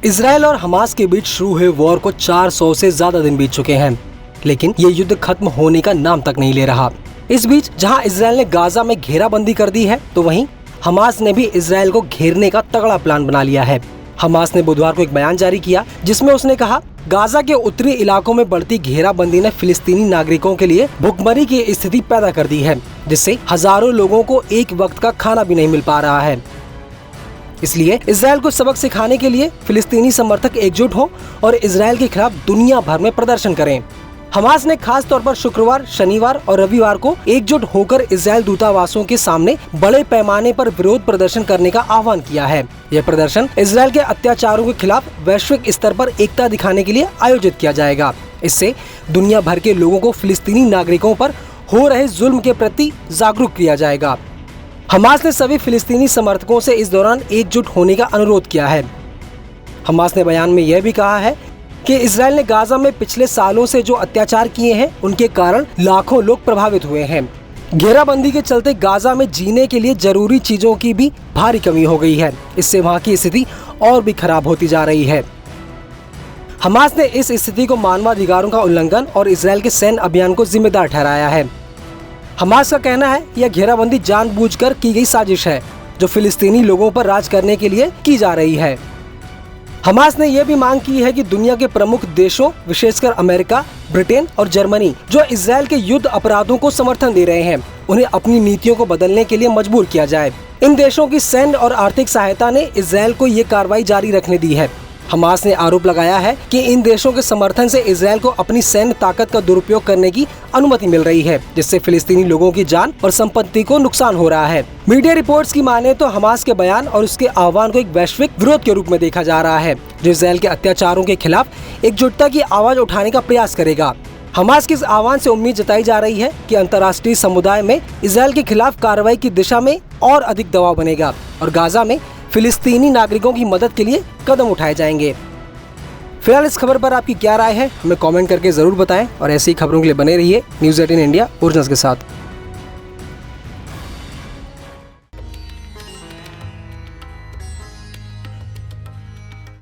Israel और Hamas के बीच शुरू हुए वॉर को 400 से ज्यादा दिन बीत चुके हैं, लेकिन ये युद्ध खत्म होने का नाम तक नहीं ले रहा। इस बीच जहां इजराइल ने गाजा में घेराबंदी कर दी है, तो वहीं हमास ने भी इजराइल को घेरने का तगड़ा प्लान बना लिया है। हमास ने बुधवार को एक बयान जारी किया जिसमें उसने कहा, गाजा के उत्तरी इलाकों में बढ़ती घेराबंदी ने फिलिस्तीनी नागरिकों के लिए भुखमरी की स्थिति पैदा कर दी है, जिससे हजारों लोगों को एक वक्त का खाना भी नहीं मिल पा रहा है। इसलिए इजराइल को सबक सिखाने के लिए फिलिस्तीनी समर्थक एकजुट हो और इजराइल के खिलाफ दुनिया भर में प्रदर्शन करें। हमास ने खास तौर पर शुक्रवार, शनिवार और रविवार को एकजुट होकर इजराइल दूतावासों के सामने बड़े पैमाने पर विरोध प्रदर्शन करने का आह्वान किया है। यह प्रदर्शन इजराइल के अत्याचारों के खिलाफ वैश्विक स्तर पर एकता दिखाने के लिए आयोजित किया जाएगा। इससे दुनिया भर के लोगों को फिलिस्तीनी नागरिकों पर हो रहे जुल्म के प्रति जागरूक किया जाएगा। हमास ने सभी फिलिस्तीनी समर्थकों से इस दौरान एकजुट होने का अनुरोध किया है। हमास ने बयान में यह भी कहा है कि इजराइल ने गाजा में पिछले सालों से जो अत्याचार किए हैं, उनके कारण लाखों लोग प्रभावित हुए हैं। घेराबंदी के चलते गाजा में जीने के लिए जरूरी चीजों की भी भारी कमी हो गई है। इससे वहां की स्थिति और भी खराब होती जा रही है। हमास ने इस स्थिति को मानवाधिकारों का उल्लंघन और इजराइल के सैन्य अभियान को जिम्मेदार ठहराया है। हमास का कहना है यह घेराबंदी जानबूझकर की गई साजिश है, जो फिलिस्तीनी लोगों पर राज करने के लिए की जा रही है। हमास ने यह भी मांग की है कि दुनिया के प्रमुख देशों, विशेषकर अमेरिका, ब्रिटेन और जर्मनी, जो इजराइल के युद्ध अपराधों को समर्थन दे रहे हैं, उन्हें अपनी नीतियों को बदलने के लिए मजबूर किया जाए। इन देशों की सैन्य और आर्थिक सहायता ने इजराइल को ये कार्रवाई जारी रखने दी है। हमास ने आरोप लगाया है कि इन देशों के समर्थन से इजराइल को अपनी सैन्य ताकत का दुरुपयोग करने की अनुमति मिल रही है, जिससे फिलिस्तीनी लोगों की जान और संपत्ति को नुकसान हो रहा है। मीडिया रिपोर्ट्स की माने तो हमास के बयान और उसके आह्वान को एक वैश्विक विरोध के रूप में देखा जा रहा है, जो इजराइल के अत्याचारों के खिलाफ एकजुटता की आवाज उठाने का प्रयास करेगा। हमास के इस आह्वान से उम्मीद जताई जा रही है कि अंतर्राष्ट्रीय समुदाय में इजराइल के खिलाफ कार्रवाई की दिशा में और अधिक दबाव बनेगा और गाजा में फिलिस्तीनी नागरिकों की मदद के लिए कदम उठाए जाएंगे। फिलहाल इस खबर पर आपकी क्या राय है, हमें कमेंट करके जरूर बताएं और ऐसी ही खबरों के लिए बने रहिए न्यूज़ 18 इंडिया ओरिजिनल्स के साथ।